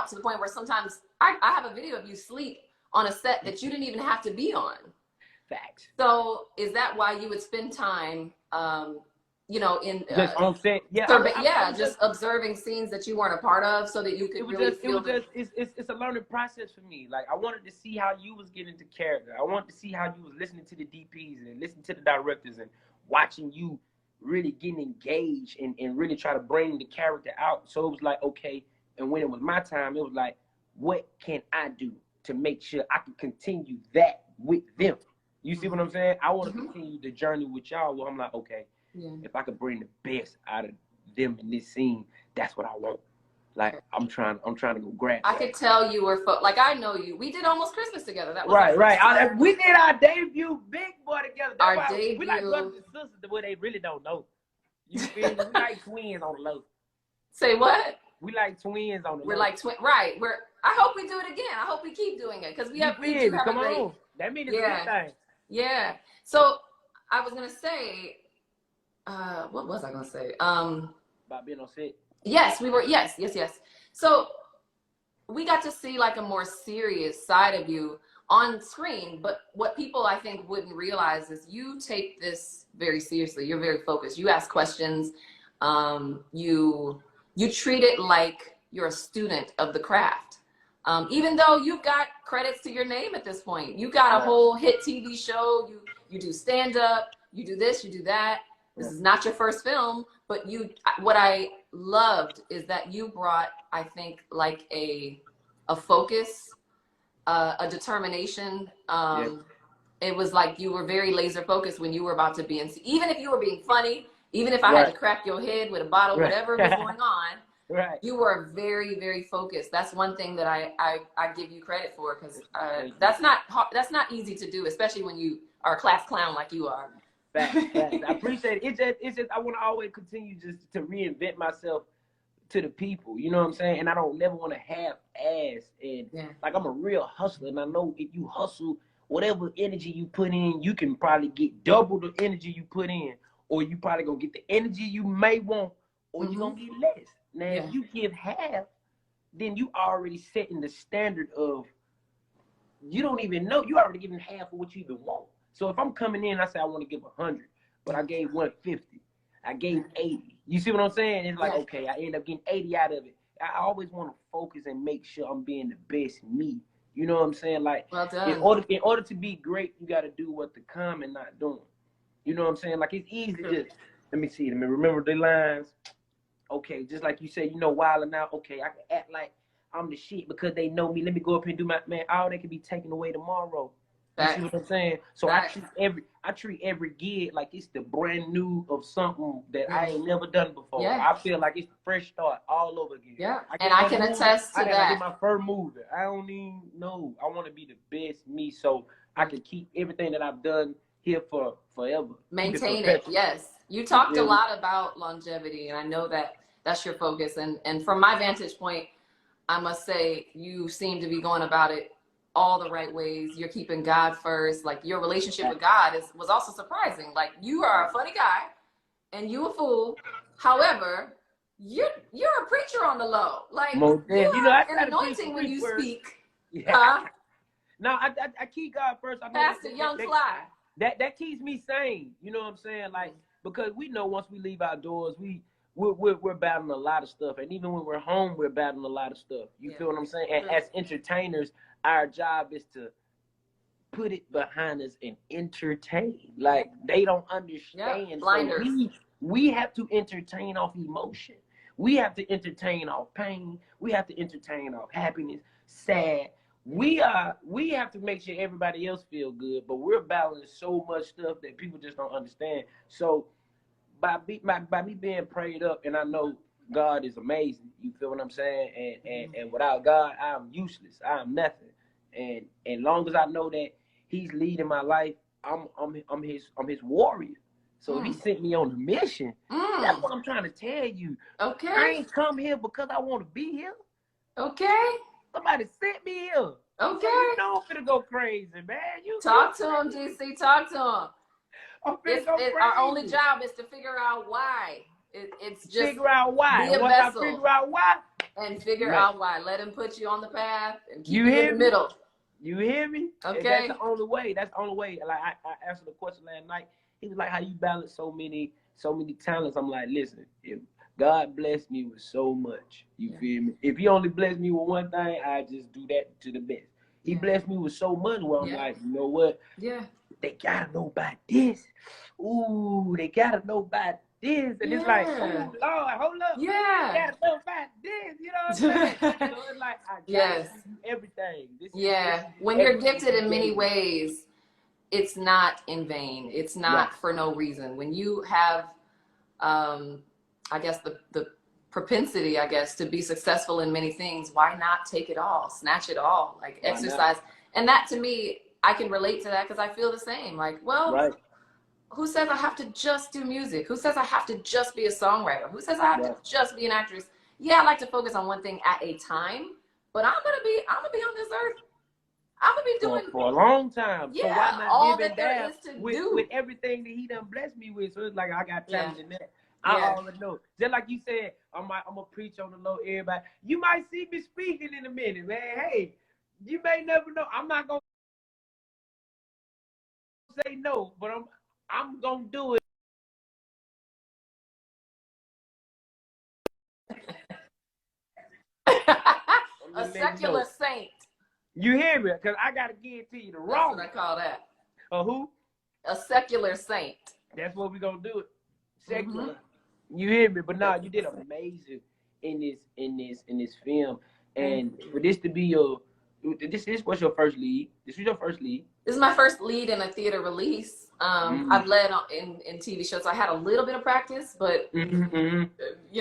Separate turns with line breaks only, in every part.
out to the point where sometimes I have a video of you sleep on a set that you didn't even have to be on.
Facts.
So is that why you would spend time, you know, in
just on set? Yeah,
just observing scenes that you weren't a part of, so that you could
it's a learning process for me. Like, I wanted to see how you was getting into character. I wanted to see how you was listening to the DPs and listening to the directors and watching you really getting engaged and really try to bring the character out. So it was like, okay, and when it was my time, it was like, what can I do to make sure I can continue that with them? You see what I'm saying? I want to continue the journey with y'all. Where I'm like, okay, if I could bring the best out of them in this scene, that's what I want. Like, I'm trying to go grab.
I could tell you were like, I know you. We did Almost Christmas together. That was
right. We did our debut Big Boy together. That's
debut.
We like brothers and sisters, the way they really don't know. You feel me? We like twins on the low.
Say what?
We like twins on the low.
We're like twins, right? I hope we do it again. I hope we keep doing it because we do have
Come
a great.
On. That means it's a good thing.
Yeah. So I was gonna say, what was I gonna say?
About being on set.
Yes, we were. Yes. So we got to see like a more serious side of you on screen, but what people I think wouldn't realize is you take this very seriously. You're very focused. You ask questions. You treat it like you're a student of the craft. Even though you've got credits to your name at this point, you got a whole hit TV show. You do stand up. You do this. You do that. This is not your first film, but what I loved is that you brought, I think, like a focus, a determination. It was like you were very laser focused when you were about to be in, even if you were being funny, even if I had to crack your head with a bottle, whatever was going on, you were very, very focused. That's one thing that I give you credit for, because that's not easy to do, especially when you are a class clown like you are.
Facts. I appreciate it. It's just I want to always continue just to reinvent myself to the people. You know what I'm saying? And I don't never want to half-ass. And like, I'm a real hustler, and I know if you hustle, whatever energy you put in, you can probably get double the energy you put in, or you probably gonna get the energy you may want, or you're gonna get less. Now, if you give half, then you already setting the standard of, you don't even know, you already giving half of what you even want. So if I'm coming in, I say I want to give 100, but I gave 150, I gave 80. You see what I'm saying? It's like, okay, I end up getting 80 out of it. I always want to focus and make sure I'm being the best me. You know what I'm saying? Like,
well done.
In order to be great, you got to do what the common not doing. You know what I'm saying? Like, it's easy to just, let me remember the lines. Okay, just like you said, wilding out. Okay, I can act like I'm the shit because they know me. Let me go up here and do my, man, all that can be taken away tomorrow. You see what I'm saying? So I treat every gig like it's the brand new of something that I ain't never done before. I feel like it's a fresh start all over again.
Yeah, I can attest to that. I
did my first movie. I don't even know. I want to be the best me, so I can keep everything that I've done here for forever.
Maintain it. Yes. You talked a lot about longevity, and I know that that's your focus. And from my vantage point, I must say you seem to be going about it all the right ways. You're keeping God first. Like, your relationship with God was also surprising. Like, you are a funny guy and you a fool. However, you're a preacher on the low. Like, you have an anointing when you speak.
No, I keep God first. I know
Pastor Youngfly.
That keeps me sane. You know what I'm saying? Like, because we know once we leave our doors, we're battling a lot of stuff, and even when we're home, we're battling a lot of stuff. You feel what I'm saying? And as entertainers, our job is to put it behind us and entertain. Like, they don't understand.
Blinders.
So we have to entertain off emotion. We have to entertain off pain. We have to entertain off happiness, sad. We have to make sure everybody else feel good, but we're battling so much stuff that people just don't understand. So by me being prayed up, and I know God is amazing, you feel what I'm saying? And without God, I'm useless. I'm nothing. And long as I know that He's leading my life, I'm his warrior. So He sent me on a mission. That's what I'm trying to tell you.
Okay.
I ain't come here because I want to be here.
Okay.
Somebody sent me here.
Okay.
So you know I'm finna go crazy, man.
Talk to him, DC. Talk to him.
I'm finna go crazy.
Our only job is to figure out why It's just
figure out why.
be a
Once
vessel
I figure out why,
and figure out why. Let him put you on the path and keep you in the middle.
You hear me?
Okay.
And that's the only way. That's the only way. Like I answered the question last night. He was like, "How you balance so many talents?" I'm like, listen, if God blessed me with so much, you feel me? If He only blessed me with one thing, I just do that to the best. He blessed me with so much where I'm like, you know what?
Yeah.
They gotta know about this. Ooh, they gotta know about this. And it's like, oh Lord, hold up.
Yeah.
They gotta know about this. You know what I'm saying? So it's like, I gotta give you everything. This
when you're gifted in many ways, it's not in vain. It's not for no reason. When you have, I guess the propensity, I guess, to be successful in many things, why not take it all, snatch it all, like exercise? And that to me, I can relate to that because I feel the same. Like, well, who says I have to just do music? Who says I have to just be a songwriter? Who says I have to just be an actress? Yeah, I like to focus on one thing at a time, but I'm gonna be on this earth. I'm gonna be doing
for a long time.
Yeah,
so why not
all
give it
that there
down
is to
with
do
everything that He done blessed me with? So it's like I got talent in that.
Yeah.
I already know. Just like you said, I'm gonna preach on the low. Everybody, you might see me speaking in a minute, man. Hey, you may never know. I'm not gonna say no, but I'm gonna do it.
A secular saint.
You hear me? Because I gotta guarantee you the wrong.
That's what I call that.
A who?
A secular saint.
That's what we're gonna do it. Secular. You hear me? But nah, you did amazing in this film. And for this to be your this was your first lead. This was your first lead.
This is my first lead in a theater release. I've led in TV shows. So I had a little bit of practice, but you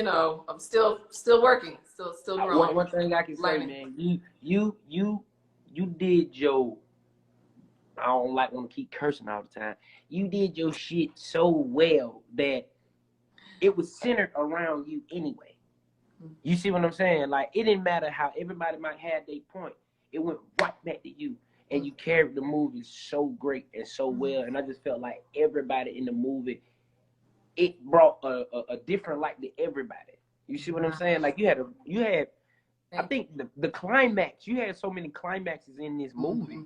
know, I'm still working, still growing.
One thing I can say, man, you did your. I don't like want to keep cursing all the time. You did your shit so well that it was centered around you anyway. You see what I'm saying? Like, it didn't matter how everybody might have their point. It went right back to you. And you carried the movie so great and so well. And I just felt like everybody in the movie, it brought a different light to everybody. You see what I'm saying? Like, you had I think the climax, you had so many climaxes in this movie.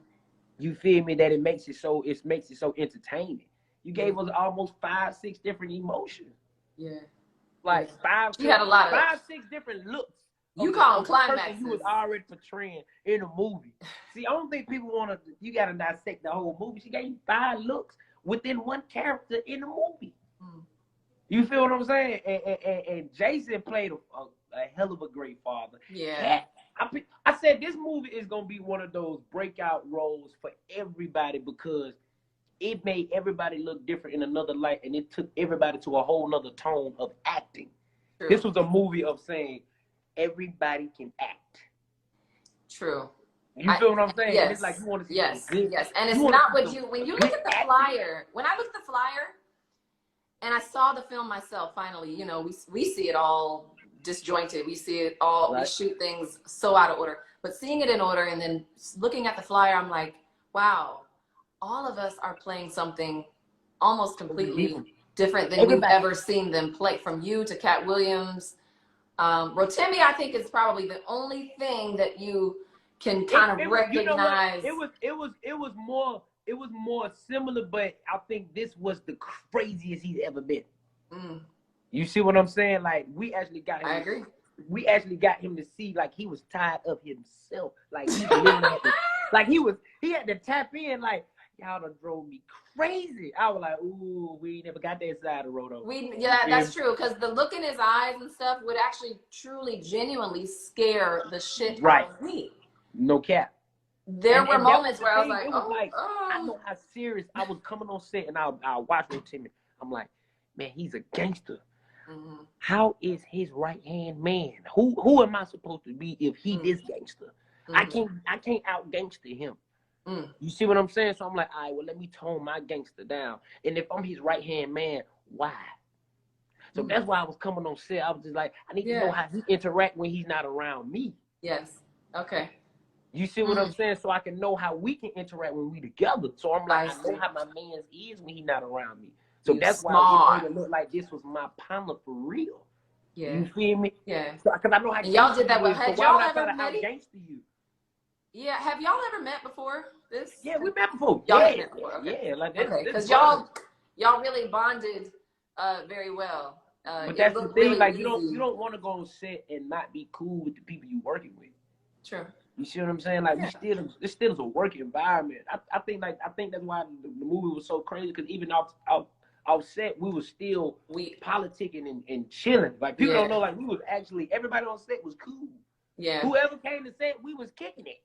You feel me? That it makes it so entertaining. You gave us almost 5-6 different emotions. Yeah. Like 5,
you had a lot
6 different looks.
You call them climaxes.
You was already portraying in a movie. See, I don't think people you gotta dissect the whole movie. She gave you 5 looks within one character in the movie. You feel what I'm saying? And Jason played a hell of a great father. Yeah. I said this movie is gonna be one of those breakout roles for everybody because it made everybody look different in another light, and it took everybody to a whole nother tone of acting. True. This was a movie of saying everybody can act.
True.
You feel what I'm saying?
Yes.
And it's like you want to see
yes, and it's not what when you look at the flyer. When I looked at the flyer, and I saw the film myself, finally, you know, we see it all disjointed. We see it all, we shoot things so out of order. But seeing it in order and then looking at the flyer, I'm like, wow, all of us are playing something almost completely different than we've ever seen them play. From you to Cat Williams. Rotimi, I think, is probably the only thing that you can kind of recognize.
You know it was more similar, but I think this was the craziest he's ever been. You see what I'm saying? Like, we actually got him.
I agree.
We actually got him to see like he was tired of himself. Like he literally had to, like he had to tap in. Like, y'all done drove me crazy. I was like, ooh, we never got that side of the road over.
That's true, because the look in his eyes and stuff would actually truly genuinely scare the shit out of me.
No cap.
There were moments where I was like,
I know how serious I was coming on set, and I'll watch Timmy. I'm like, man, he's a gangster. How is his right hand man? Who am I supposed to be if he is gangster? I can't out gangster him. You see what I'm saying? So I'm like, all right, well, let me tone my gangster down. And if I'm his right hand man, why? So that's why I was coming on set. I was just like, I need to know how he interact when he's not around me.
Yes. Okay.
You see what I'm saying? So I can know how we can interact when we together. So I'm like, I know how my man's is when he's not around me. So
You
that's why
smart.
it made it look like this was my partner for real.
Yeah.
You feel me?
Yeah.
So, cause I know how
and y'all did that
you
well.
is, so
Had
why would
y'all
I
ever
try to
met?
out-gangster you?
Yeah. Have y'all ever met before this?
Yeah, we met before.
Y'all
yeah.
have met before. Okay.
Yeah, like
Okay, because
brothers.
y'all really bonded very well.
But
It
that's the
looked
thing,
really
like
easy.
you don't want to go on set and not be cool with the people you working with.
True.
You see what I'm saying? Like it still is a work environment. I think that's why the movie was so crazy, because even off set we was still politicking and chilling. Like people don't know, like we was actually, everybody on set was cool.
Yeah.
Whoever came to set, we was kicking it.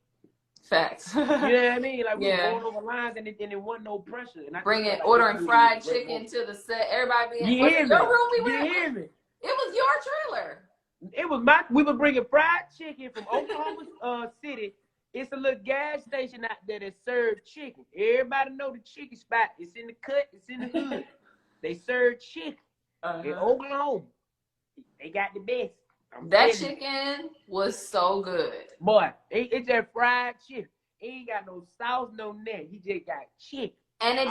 Facts.
You know what I mean? Like we were
Yeah.
going over lines and it wasn't no pressure. And
ordering fried chicken to the set. Everybody being, was it your room we went?
You hear me?
It was your trailer.
It was we were bringing fried chicken from Oklahoma City. It's a little gas station out there that serves chicken. Everybody know the chicken spot. It's in the cut. It's in the hood. They serve chicken in Oklahoma. They got the best.
That chicken was so good.
Boy, it's just fried chicken. He ain't got no sauce, no nothing. He just got chicken.
And it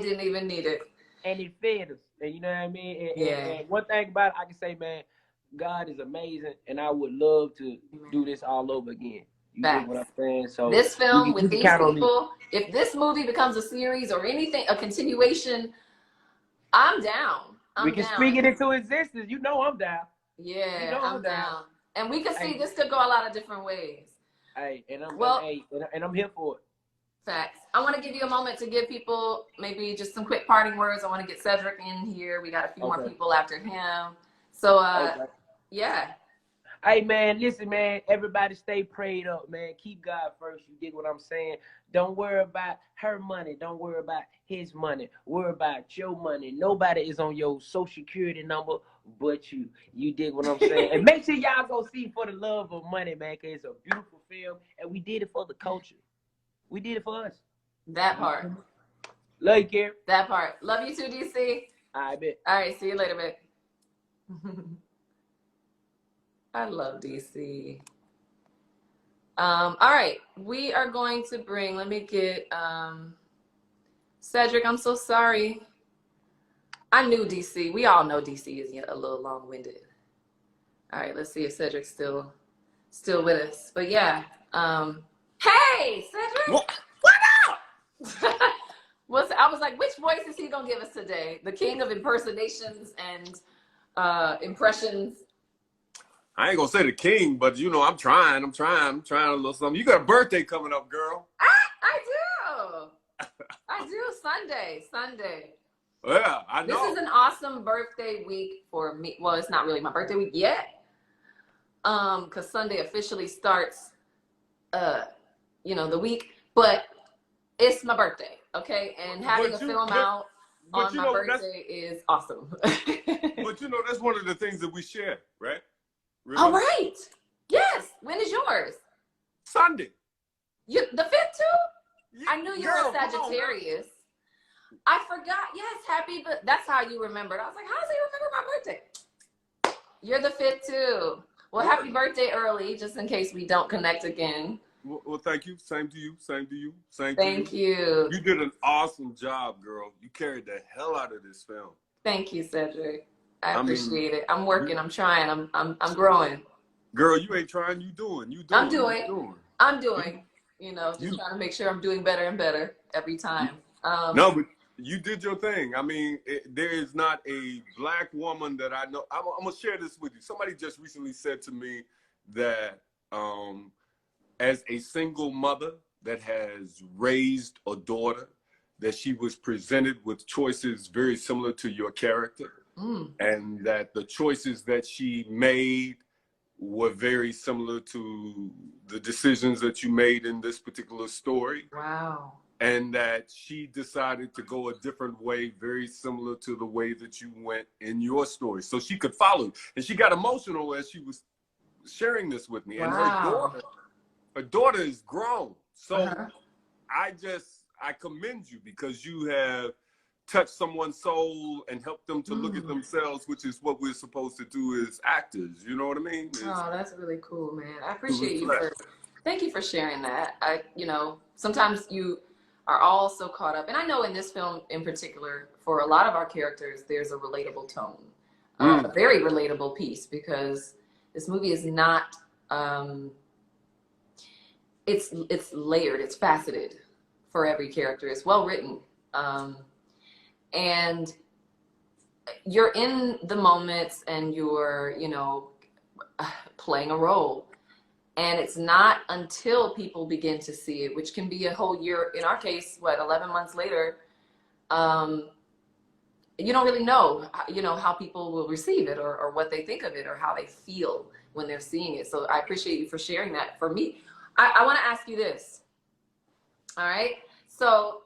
didn't even need it.
And it fed us. And you know what I mean? And,
yeah.
And one thing about it, I can say, man, God is amazing, and I would love to do this all over again. You get what I'm saying? So
this film with these people, if this movie becomes a series or anything, a continuation, I'm down.
We can speak it into existence. You know I'm down.
Yeah, you know I'm down. And we can see this could go a lot of different ways.
Hey, and I'm here for it.
Facts. I want to give you a moment to give people maybe just some quick parting words. I want to get Cedric in here. We got a few more people after him. So, yeah.
Hey, man, listen, man. Everybody stay prayed up, man. Keep God first. You dig what I'm saying? Don't worry about her money. Don't worry about his money. Worry about your money. Nobody is on your social security number but you. You dig what I'm saying? And make sure y'all go see For the Love of Money, man, because it's a beautiful film, and we did it for the culture. We did it for us.
That part.
Love you, Keri.
That part. Love you too, DC.
I bet.
All right, see you later, babe. I love DC. All right, we are going to bring, let me get Cedric. I'm so sorry. I knew DC. We all know DC is a little long-winded. All right, let's see if Cedric's still with us. But yeah, hey, Cedric.
What up?
I was like, which voice is he gonna give us today? The king of impersonations and impressions.
I ain't gonna say the king, but you know, I'm trying a little something. You got a birthday coming up, girl.
I do. Sunday.
Yeah, I know.
This is an awesome birthday week for me. Well, it's not really my birthday week yet. Because Sunday officially starts the week, but it's my birthday, okay? And having a film out on my birthday is awesome.
But you know, that's one of the things that we share, right?
Really? All right. Yes. When is yours?
Sunday.
The 5th too?
Yeah,
I knew you were a Sagittarius. I forgot. Yes, happy, but that's how you remembered. I was like, how does he remember my birthday? You're the 5th too. Well, happy birthday early, just in case we don't connect again.
Well, thank you. Same to you.
Thank you.
You did an awesome job, girl. You carried the hell out of this film.
Thank you, Cedric. I appreciate it. I'm working. I'm trying. I'm growing.
Girl, you ain't trying. You doing.
I'm doing. You know, just trying to make sure I'm doing better and better every time.
No, but you did your thing. I mean, there is not a Black woman that I know. I'm gonna share this with you. Somebody just recently said to me that as a single mother that has raised a daughter, that she was presented with choices very similar to your character. And that the choices that she made were very similar to the decisions that you made in this particular story.
Wow.
And that she decided to go a different way, very similar to the way that you went in your story. So she could follow. And she got emotional as she was sharing this with me.
Wow.
And her daughter is grown. So I commend you, because you have touch someone's soul and help them to look at themselves, which is what we're supposed to do as actors. You know what I mean?
Oh, that's really cool, man. I appreciate you thank you for sharing that. Sometimes are all so caught up. And I know in this film in particular, for a lot of our characters, there's a relatable tone, a very relatable piece, because this movie is not, it's layered, it's faceted for every character. It's well written. And you're in the moments and you're, you know, playing a role. And it's not until people begin to see it, which can be a whole year, in our case, 11 months later, you don't really know, you know, how people will receive it, or what they think of it, or how they feel when they're seeing it. So I appreciate you for sharing that. For me, I want to ask you this. All right. So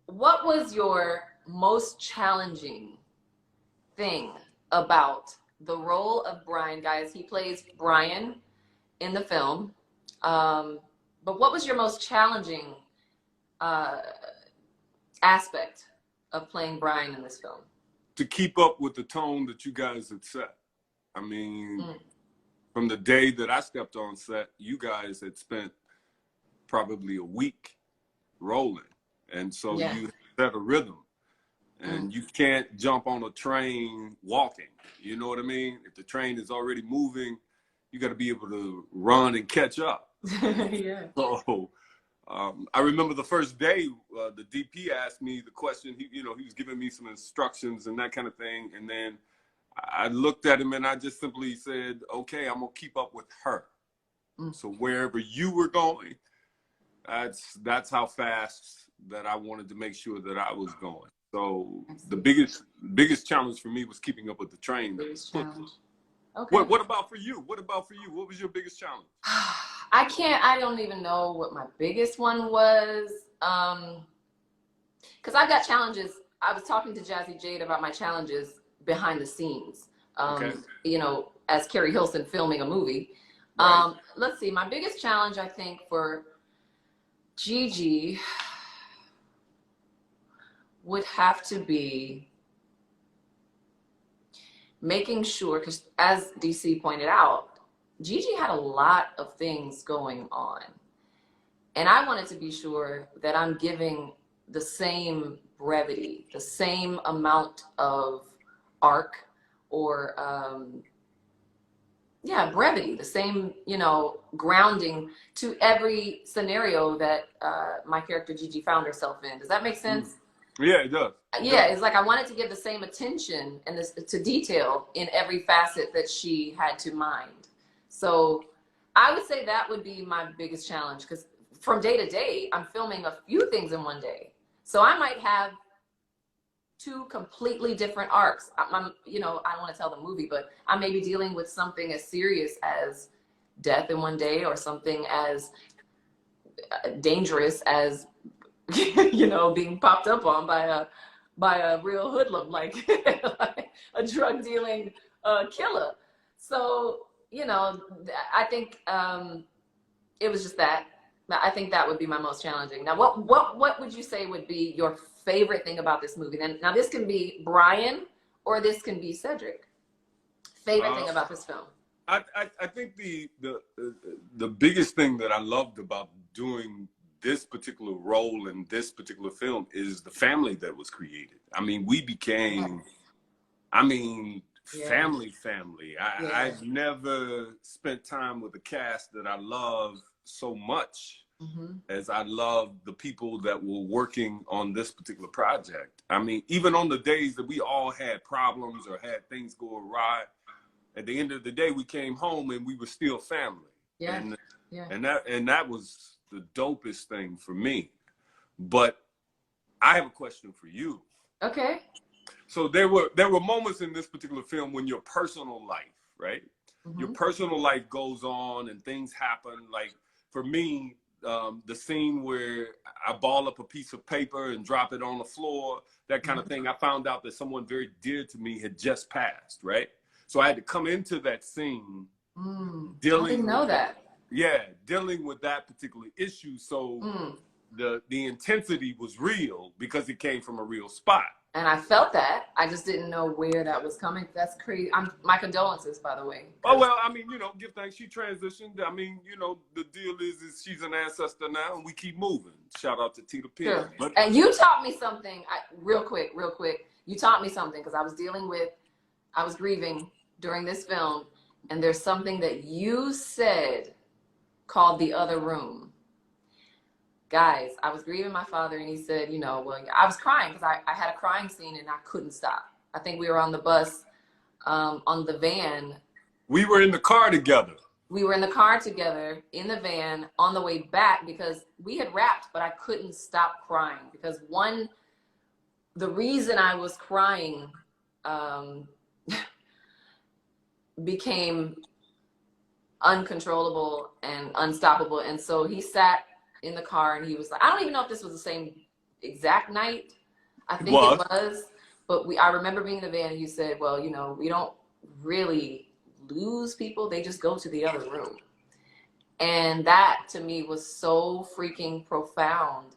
what was your most challenging thing about the role of Brian? Guys, he plays Brian in the film. But what was your most challenging aspect of playing Brian in this film?
To keep up with the tone that you guys had set. I mean, from the day that I stepped on set, you guys had spent probably a week rolling. And so you set a rhythm. And you can't jump on a train walking. You know what I mean? If the train is already moving, you got to be able to run and catch up.
Yeah.
So I remember the first day, the DP asked me the question. He was giving me some instructions and that kind of thing. And then I looked at him and I just simply said, okay, I'm going to keep up with her. So wherever you were going, that's how fast that I wanted to make sure that I was going. So the biggest challenge for me was keeping up with the train. Okay. What about for you? What was your biggest challenge?
I don't even know what my biggest one was. Because I've got challenges. I was talking to Jazzy Jade about my challenges behind the scenes. You know, as Keri Hilson filming a movie. Right. Let's see, my biggest challenge, I think, for Gigi would have to be making sure, because as DC pointed out, Gigi had a lot of things going on. And I wanted to be sure that I'm giving the same brevity, the same amount of arc, or brevity, the same, you know, grounding to every scenario that my character Gigi found herself in. Does that make sense?
Yeah, it does.
It's like I wanted to give the same attention and to detail in every facet that she had to mind. So I would say that would be my biggest challenge, because from day to day, I'm filming a few things in one day. So I might have two completely different arcs. You know, I don't want to tell the movie, but I may be dealing with something as serious as death in one day, or something as dangerous as you know, being popped up on by a real hoodlum, like a drug dealing killer. So, you know, I think it was just that. I think that would be my most challenging. Now, what would you say would be your favorite thing about this movie? Now this can be Brian, or this can be Cedric. Favorite thing about this film?
I think the biggest thing that I loved about doing this particular role in this particular film is the family that was created. I mean, we became, family. I've never spent time with a cast that I love so much as I love the people that were working on this particular project. I mean, even on the days that we all had problems or had things go awry, at the end of the day, we came home and we were still family. And that was the dopest thing for me. But I have a question for you.
Okay.
So there were moments in this particular film when your personal life, right? Your personal life goes on and things happen. Like for me, the scene where I ball up a piece of paper and drop it on the floor, that kind of thing. I found out that someone very dear to me had just passed, right? So I had to come into that scene
I didn't know that.
Yeah, dealing with that particular issue. So the intensity was real because it came from a real spot.
And I felt that. I just didn't know where that was coming. That's crazy. My condolences, by the way.
Oh, well, I mean, give thanks. She transitioned. I mean, the deal is she's an ancestor now, and we keep moving. Shout out to Tita P.
Sure. And you taught me something, real quick. You taught me something because I was grieving during this film, and there's something that you said called the other room. Guys, I was grieving my father, and he said, well, I was crying because I had a crying scene and I couldn't stop. I think we were on the bus, on the van.
We were in the car together.
We were in the car together, in the van, on the way back, because we had wrapped, but I couldn't stop crying. Because the reason I was crying became uncontrollable and unstoppable. And so he sat in the car and he was like, I don't even know if this was the same exact night. I think it was, but I remember being in the van and you said, well, we don't really lose people. They just go to the other room. And that to me was so freaking profound.